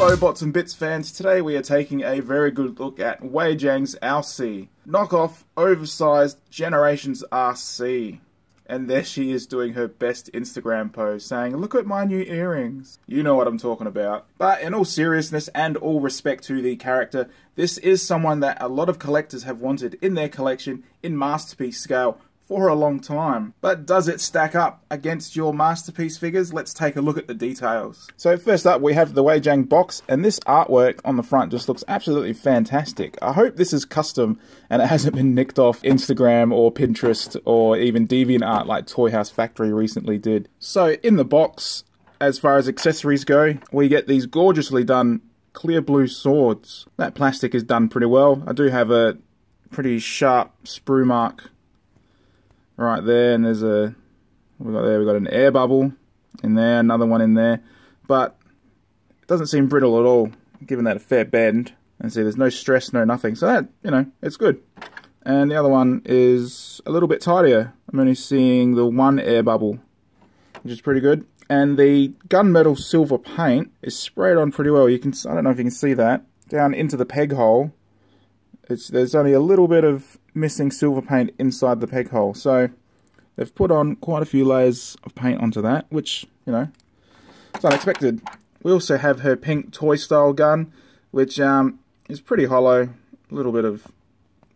Hello Bots and Bits fans, today we are taking a very good look at WeiJiang's Alcee, knockoff, oversized, Generations Arcee. And there she is doing her best Instagram pose, saying, "Look at my new earrings." You know what I'm talking about. But in all seriousness and all respect to the character, this is someone that a lot of collectors have wanted in their collection in masterpiece scale for a long time. But does it stack up against your masterpiece figures? Let's take a look at the details. So first up we have the WeiJiang box, and this artwork on the front just looks absolutely fantastic. I hope this is custom and it hasn't been nicked off Instagram or Pinterest or even DeviantArt like Toy House Factory recently did. So in the box, as far as accessories go, we get these gorgeously done clear blue swords. That plastic is done pretty well. I do have a pretty sharp sprue mark right there, and there's a, we've got an air bubble in there, another one in there, but it doesn't seem brittle at all, given that a fair bend. And see, there's no stress, no nothing, so that, you know, it's good. And the other one is a little bit tidier. I'm only seeing the one air bubble, which is pretty good. And the gunmetal silver paint is sprayed on pretty well. You can, I don't know if you can see that, down into the peg hole. There's only a little bit of missing silver paint inside the peg hole, so they've put on quite a few layers of paint onto that, which, you know, it's unexpected. We also have her pink toy style gun, which is pretty hollow, a little bit of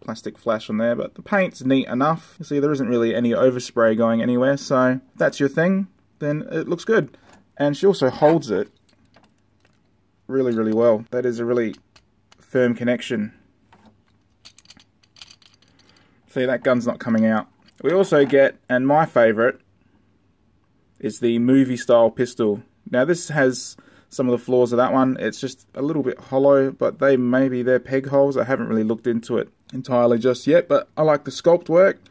plastic flash on there, but the paint's neat enough. You see, there isn't really any overspray going anywhere, so if that's your thing, then it looks good. And she also holds it really, really well. That is a really firm connection. See, that gun's not coming out. We also get, and my favourite, is the movie style pistol. Now this has some of the flaws of that one. It's just a little bit hollow, but maybe they're peg holes. I haven't really looked into it entirely just yet, but I like the sculpt work.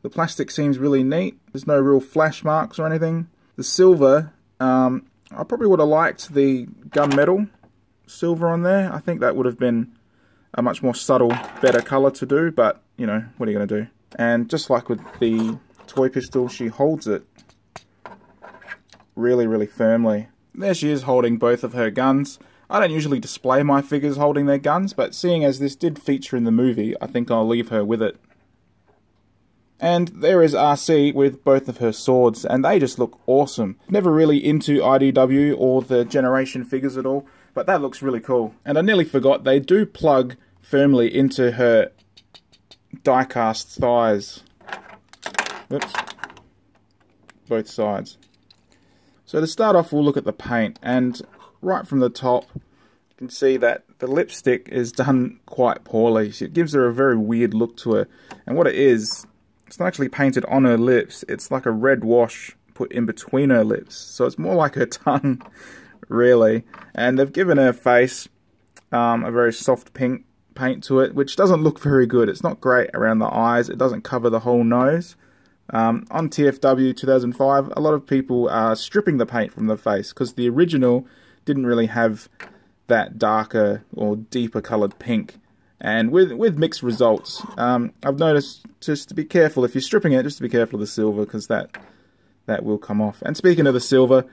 The plastic seems really neat. There's no real flash marks or anything. The silver, I probably would have liked the gunmetal silver on there. I think that would have been a much more subtle, better colour to do, but, you know, what are you going to do? And just like with the toy pistol, she holds it really, really firmly. There she is holding both of her guns. I don't usually display my figures holding their guns, but seeing as this did feature in the movie, I think I'll leave her with it. And there is Arcee with both of her swords, and they just look awesome. Never really into IDW or the Generation figures at all, but that looks really cool. And I nearly forgot, they do plug firmly into her Diecast Thighs. Oops. Both sides. So to start off, we'll look at the paint, and right from the top, you can see that the lipstick is done quite poorly. It gives her a very weird look to her. And what it is, it's not actually painted on her lips, it's like a red wash put in between her lips. So it's more like her tongue, really. And they've given her face a very soft pink paint to it, which doesn't look very good. It's not great around the eyes. It doesn't cover the whole nose. On TFW2005, a lot of people are stripping the paint from the face because the original didn't really have that darker or deeper coloured pink. And with mixed results, I've noticed just to be careful if you're stripping it, just to be careful of the silver, because that will come off. And speaking of the silver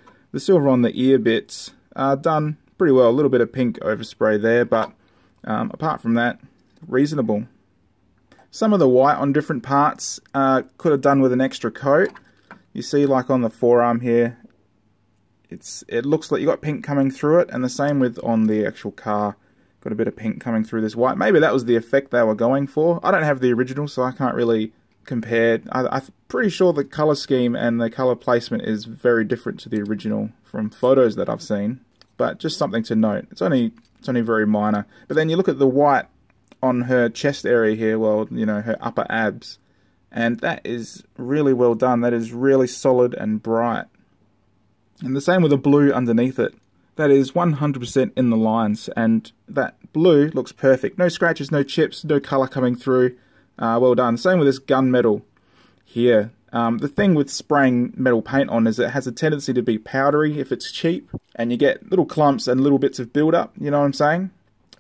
on the ear bits are done pretty well. A little bit of pink overspray there, but apart from that, reasonable. Some of the white on different parts could have done with an extra coat. You see, like on the forearm here, it looks like you got pink coming through it, and the same with on the actual car. Got a bit of pink coming through this white. Maybe that was the effect they were going for. I don't have the original, so I can't really compare. I'm pretty sure the colour scheme and the colour placement is very different to the original from photos that I've seen. But just something to note. It's only very minor. But then you look at the white on her chest area here, well, you know, her upper abs, and that is really well done. That is really solid and bright. And the same with the blue underneath it. That is 100% in the lines, and that blue looks perfect. No scratches, no chips, no colour coming through. Well done. Same with this gunmetal here. The thing with spraying metal paint on is it has a tendency to be powdery if it's cheap, and you get little clumps and little bits of build-up, you know what I'm saying?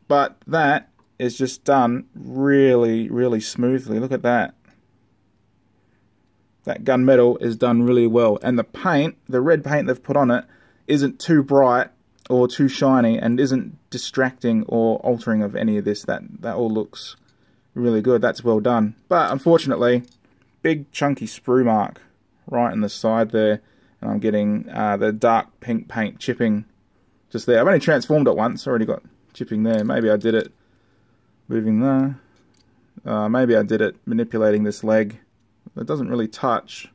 But that is just done really, really smoothly. Look at that. That gunmetal is done really well. And the paint, the red paint they've put on it, isn't too bright or too shiny and isn't distracting or altering of any of this. That all looks really good. That's well done. But unfortunately, big chunky sprue mark right in the side there, and I'm getting the dark pink paint chipping just there. I've only transformed it once, already got chipping there. Maybe I did it moving there. Maybe I did it manipulating this leg. It doesn't really touch.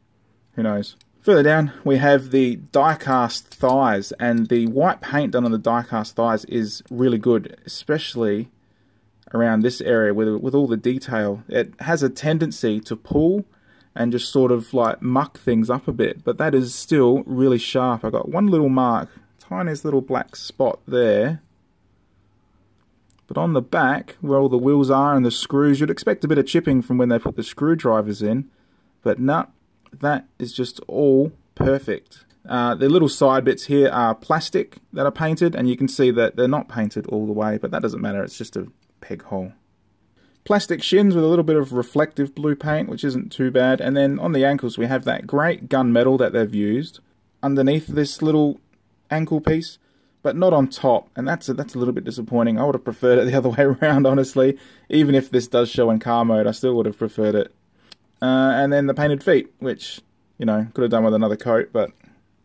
Who knows? Further down, we have the Diecast Thighs, and the white paint done on the Diecast Thighs is really good, especially around this area with all the detail. It has a tendency to pull and just sort of like muck things up a bit, but that is still really sharp. I got one little mark, tiniest little black spot there. But on the back, where all the wheels are and the screws, you'd expect a bit of chipping from when they put the screwdrivers in, but nah. That is just all perfect. The little side bits here are plastic that are painted, and you can see that they're not painted all the way, but that doesn't matter, it's just a peg hole. Plastic shins with a little bit of reflective blue paint, which isn't too bad, and then on the ankles we have that great gunmetal that they've used underneath this little ankle piece, but not on top, and that's a little bit disappointing. I would have preferred it the other way around, honestly. Even if this does show in car mode, I still would have preferred it. And then the painted feet, which, you know, could have done with another coat, but...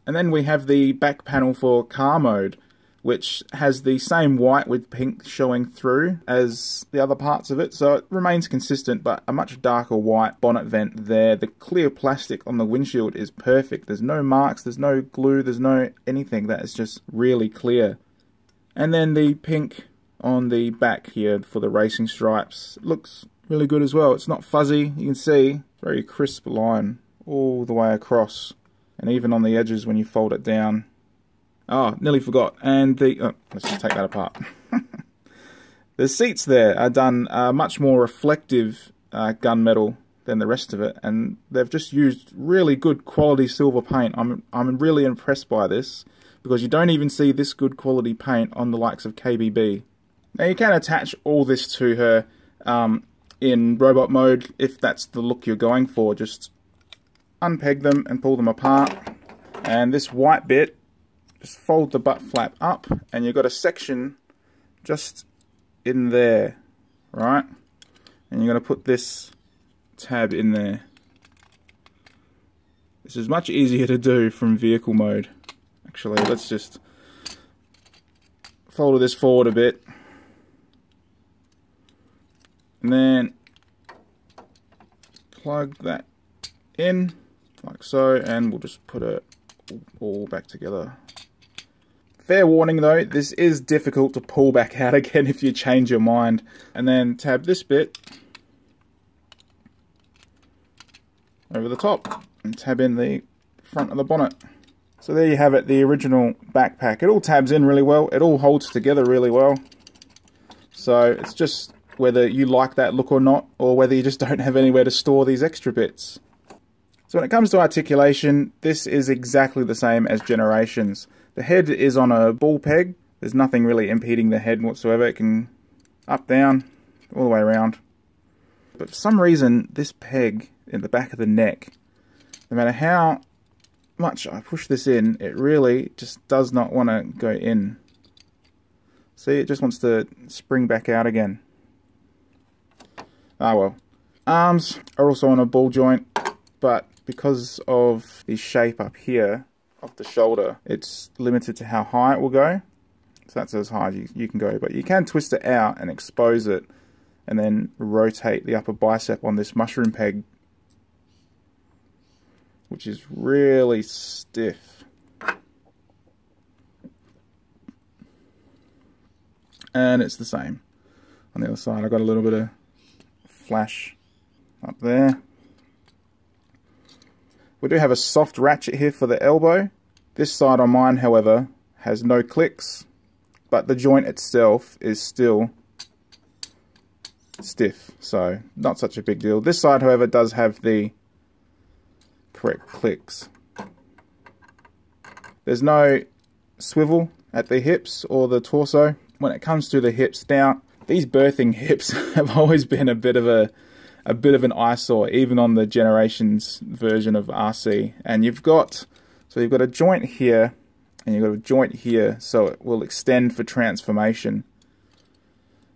And then we have the back panel for car mode, which has the same white with pink showing through as the other parts of it, so it remains consistent, but a much darker white bonnet vent there. The clear plastic on the windshield is perfect. There's no marks, there's no glue, there's no anything. That is just really clear. And then the pink on the back here for the racing stripes looks really good as well. It's not fuzzy, you can see, very crisp line all the way across, and even on the edges when you fold it down. Oh, nearly forgot. And the let's just take that apart. The seats there are done much more reflective gunmetal than the rest of it, and they've just used really good quality silver paint. I'm really impressed by this, because you don't even see this good quality paint on the likes of KBB. Now you can attach all this to her in robot mode if that's the look you're going for. Just unpeg them and pull them apart, and this white bit, just fold the butt flap up, and you've got a section just in there, right? And you're going to put this tab in there. This is much easier to do from vehicle mode. Actually, let's just fold this forward a bit, and then plug that in like so, and we'll just put it all back together. Fair warning though, this is difficult to pull back out again if you change your mind. And then tab this bit over the top and tab in the front of the bonnet. So there you have it, the original backpack. It all tabs in really well, it all holds together really well. So it's just whether you like that look or not, or whether you just don't have anywhere to store these extra bits. So when it comes to articulation, this is exactly the same as Generations. The head is on a ball peg. There's nothing really impeding the head whatsoever. It can up, down, all the way around. But for some reason, this peg in the back of the neck, no matter how much I push this in, it really just does not want to go in. See, it just wants to spring back out again. Ah well. Arms are also on a ball joint, but because of the shape up here of the shoulder, it's limited to how high it will go. So that's as high as you can go, but you can twist it out and expose it, and then rotate the upper bicep on this mushroom peg, which is really stiff. And it's the same on the other side. I've got a little bit of flash up there. We do have a soft ratchet here for the elbow. This side on mine, however, has no clicks, but the joint itself is still stiff, so not such a big deal. This side, however, does have the correct clicks. There's no swivel at the hips or the torso. When it comes to the hips, now these birthing hips have always been a bit of an eyesore, even on the Generations version of Arcee. And you've got a joint here and you've got a joint here, so it will extend for transformation.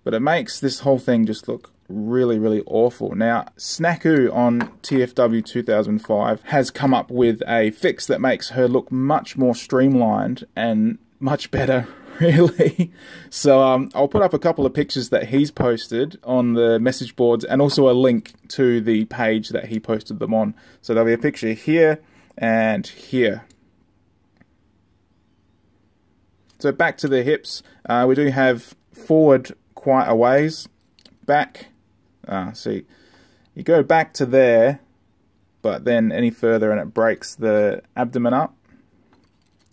But it makes this whole thing just look really, really awful. Now, Snaku on TFW2005 has come up with a fix that makes her look much more streamlined and much better, really. So I'll put up a couple of pictures that he's posted on the message boards, and also a link to the page that he posted them on. So there'll be a picture here and here. So back to the hips, we do have forward quite a ways, back, see, you go back to there, but then any further and it breaks the abdomen up.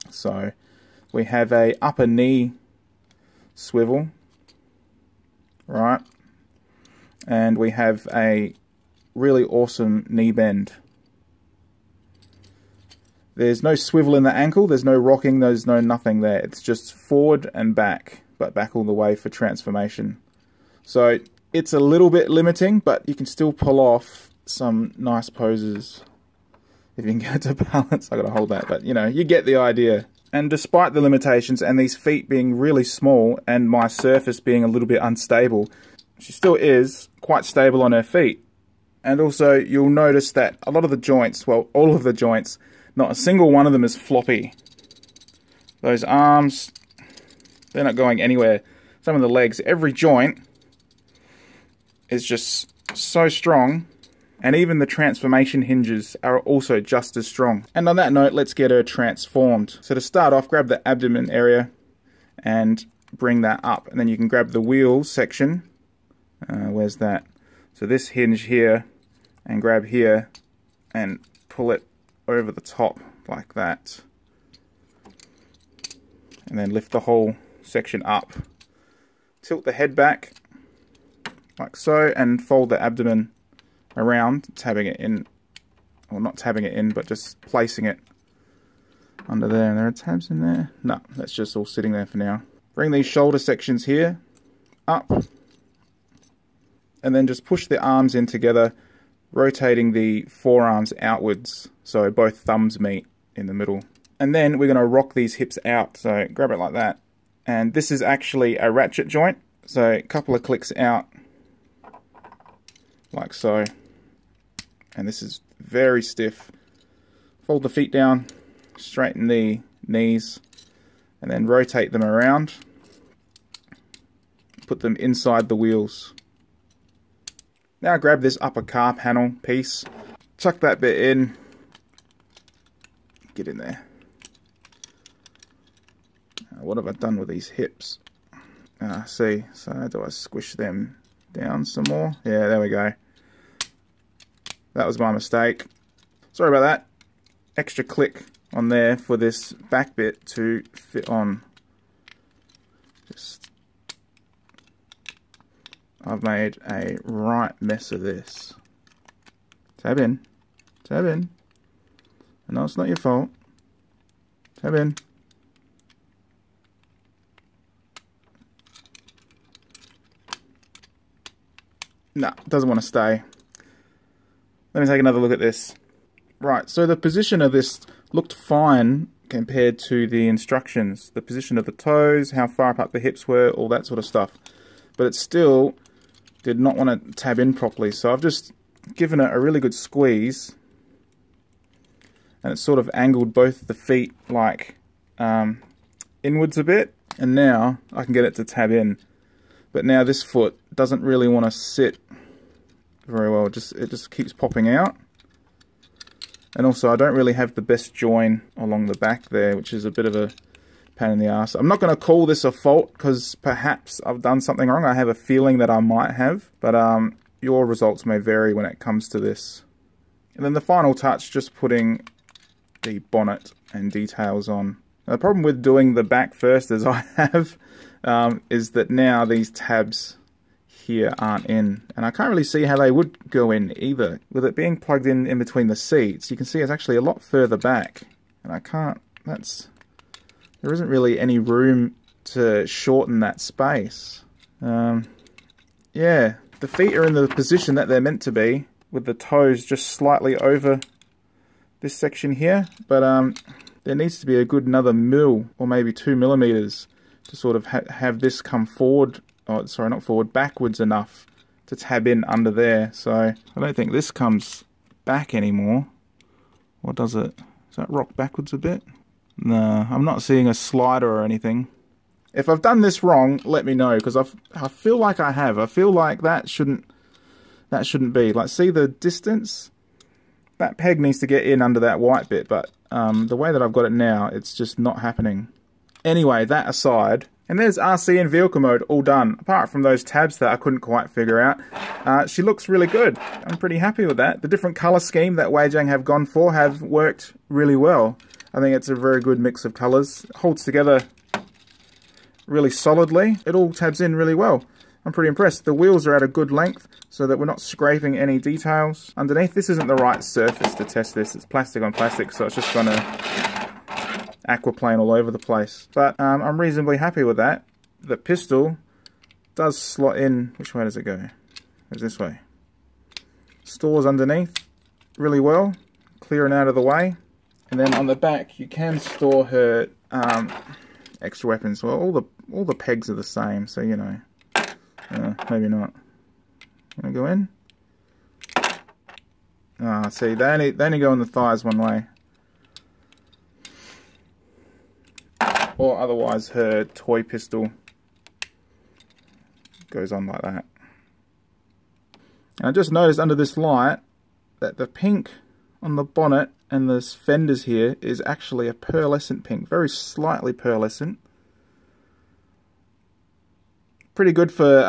So we have a upper knee swivel, right, and we have a really awesome knee bend. There's no swivel in the ankle, there's no rocking, there's no nothing there. It's just forward and back, but back all the way for transformation. So it's a little bit limiting, but you can still pull off some nice poses if you can get it to balance. I gotta hold that, but you know, you get the idea. And despite the limitations and these feet being really small and my surface being a little bit unstable, she still is quite stable on her feet. And also you'll notice that a lot of the joints, well, all of the joints, not a single one of them is floppy. Those arms, they're not going anywhere. Some of the legs, every joint is just so strong, and even the transformation hinges are also just as strong. And on that note, let's get her transformed. So to start off, grab the abdomen area and bring that up, and then you can grab the wheel section. Where's that? So this hinge here, and grab here and pull it over the top like that, and then lift the whole section up. Tilt the head back like so, and fold the abdomen around, tabbing it in, or not tabbing it in, but just placing it under there. And there are tabs in there? No, that's just all sitting there for now. Bring these shoulder sections here up, and then just push the arms in together, rotating the forearms outwards so both thumbs meet in the middle. And then we're going to rock these hips out, so grab it like that. And this is actually a ratchet joint, so a couple of clicks out like so, and this is very stiff. Fold the feet down, straighten the knees, and then rotate them around, put them inside the wheels. Now grab this upper car panel piece, chuck that bit in, get in there. What have I done with these hips? See, so do I squish them down some more? Yeah, there we go. That was my mistake. Sorry about that. Extra click on there for this back bit to fit on. I've made a right mess of this. Tab in. Tab in. No, it's not your fault. Tab in. No, doesn't want to stay. Let me take another look at this. Right, so the position of this looked fine compared to the instructions. The position of the toes, how far apart the hips were, all that sort of stuff. But it still did not want to tab in properly, so I've just given it a really good squeeze, and it's sort of angled both the feet like inwards a bit, and now I can get it to tab in. But now this foot doesn't really want to sit very well, it just keeps popping out. And also I don't really have the best join along the back there, which is a bit of a pain in the ass. I'm not going to call this a fault, because perhaps I've done something wrong. I have a feeling that I might have, but your results may vary when it comes to this. And then the final touch, just putting the bonnet and details on. Now, the problem with doing the back first, as I have, is that now these tabs here aren't in, and I can't really see how they would go in either. With it being plugged in between the seats, you can see it's actually a lot further back, and I can't, there isn't really any room to shorten that space. Yeah, the feet are in the position that they're meant to be, with the toes just slightly over this section here, but there needs to be a good another mil or maybe 2mm to sort of have this come forward, oh sorry, not forward, backwards enough to tab in under there. So I don't think this comes back anymore. Or does it? Does that rock backwards a bit? No, I'm not seeing a slider or anything. If I've done this wrong, let me know, because I feel like I have. I feel like that shouldn't be. Like, see the distance? That peg needs to get in under that white bit, but the way that I've got it now, it's just not happening. Anyway, that aside, and there's Arcee in vehicle mode all done, apart from those tabs that I couldn't quite figure out. She looks really good. I'm pretty happy with that. The different colour scheme that WeiJiang have gone for have worked really well. I think it's a very good mix of colours. It holds together really solidly. It all tabs in really well. I'm pretty impressed. The wheels are at a good length so that we're not scraping any details underneath. This isn't the right surface to test this. It's plastic on plastic, so it's just going to aquaplane all over the place. But I'm reasonably happy with that. The pistol does slot in. Which way does it go? It goes this way. Stores underneath really well, clearing out of the way. And then on the back, you can store her extra weapons. Well, all the pegs are the same, so you know. Maybe not. Gonna go in. See, they only go on the thighs one way. Or otherwise, her toy pistol goes on like that. And I just noticed under this light that the pink on the bonnet and the fenders here is actually a pearlescent pink, very slightly pearlescent. Pretty good for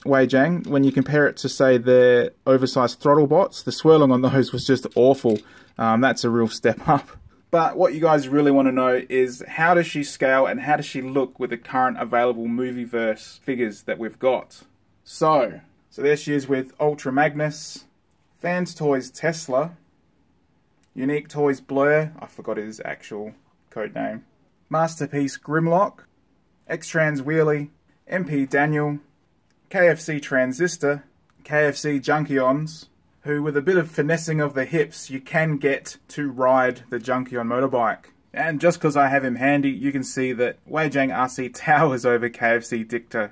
WeiJiang when you compare it to, say, their oversized throttle bots. The swirling on those was just awful. That's a real step up. But what you guys really want to know is, how does she scale and how does she look with the current available Movieverse figures that we've got? So there she is with Ultra Magnus, Fans Toys Tesla, Unique Toys Blur, I forgot his actual code name, Masterpiece Grimlock, X-Trans Wheelie, MP Daniel, KFC Transistor, KFC Junkions, who with a bit of finessing of the hips you can get to ride the Junkion motorbike. And just because I have him handy, you can see that WeiJiang Arcee towers over KFC Dicta.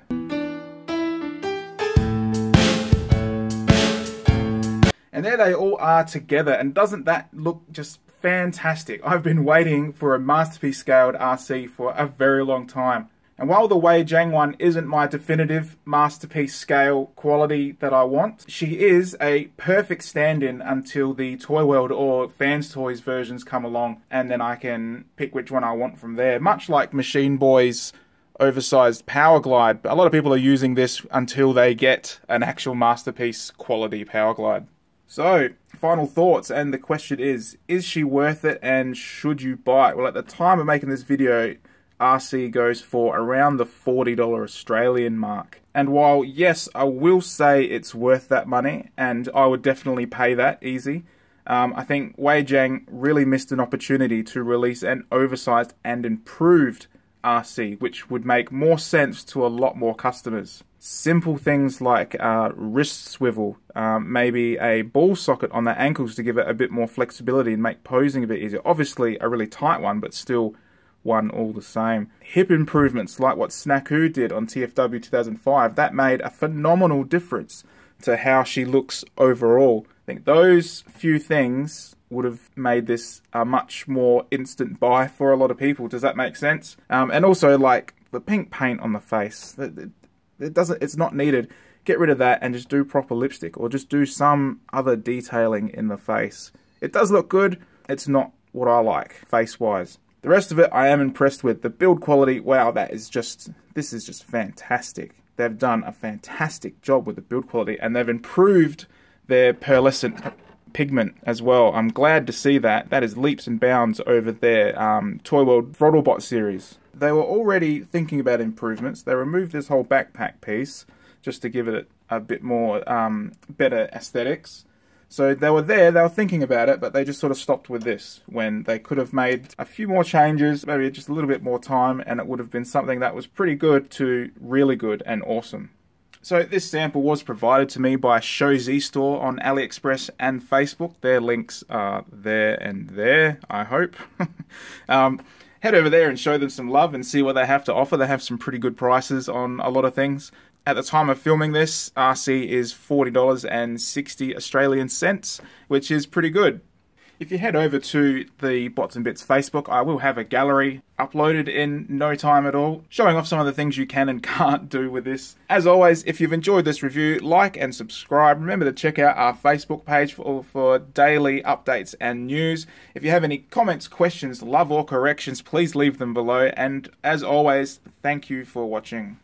And there they all are together, and doesn't that look just fantastic? I've been waiting for a masterpiece scaled Arcee for a very long time. And while the WeiJiang one isn't my definitive masterpiece scale quality that I want, she is a perfect stand-in until the Toy World or Fans Toys versions come along, and then I can pick which one I want from there. Much like Machine Boy's oversized Power Glide. A lot of people are using this until they get an actual masterpiece quality Power Glide. So, final thoughts, and the question is she worth it and should you buy it? Well, at the time of making this video, Arcee goes for around the $40 Australian mark. And while, yes, I will say it's worth that money, and I would definitely pay that easy, I think WeiJiang really missed an opportunity to release an oversized and improved Arcee, which would make more sense to a lot more customers. Simple things like wrist swivel, maybe a ball socket on the ankles to give it a bit more flexibility and make posing a bit easier. Obviously a really tight one, but still one all the same. Hip improvements like what Snaku did on TFW2005, that made a phenomenal difference to how she looks overall. I think those few things would have made this a much more instant buy for a lot of people. Does that make sense? And also, like, the pink paint on the face, it's not needed. Get rid of that and just do proper lipstick, or just do some other detailing in the face. It does look good, it's not what I like face-wise. The rest of it I am impressed with. The build quality, wow, this is just fantastic. They've done a fantastic job with the build quality, and they've improved their pearlescent pigment as well. I'm glad to see that. That is leaps and bounds over their Toy World Throttlebot series. They were already thinking about improvements. They removed this whole backpack piece just to give it a bit more better aesthetics. So they were thinking about it, but they just sort of stopped with this, when they could have made a few more changes, maybe just a little bit more time, and it would have been something that was pretty good to really good and awesome. So this sample was provided to me by show.z store on Aliexpress and Facebook. Their links are there and there, I hope. Head over there and show them some love and see what they have to offer. They have some pretty good prices on a lot of things. At the time of filming this, Arcee is $40.60 Australian cents, which is pretty good. If you head over to the Bots and Bits Facebook, I will have a gallery uploaded in no time at all, showing off some of the things you can and can't do with this. As always, if you've enjoyed this review, like and subscribe. Remember to check out our Facebook page for daily updates and news. If you have any comments, questions, love or corrections, please leave them below. And as always, thank you for watching.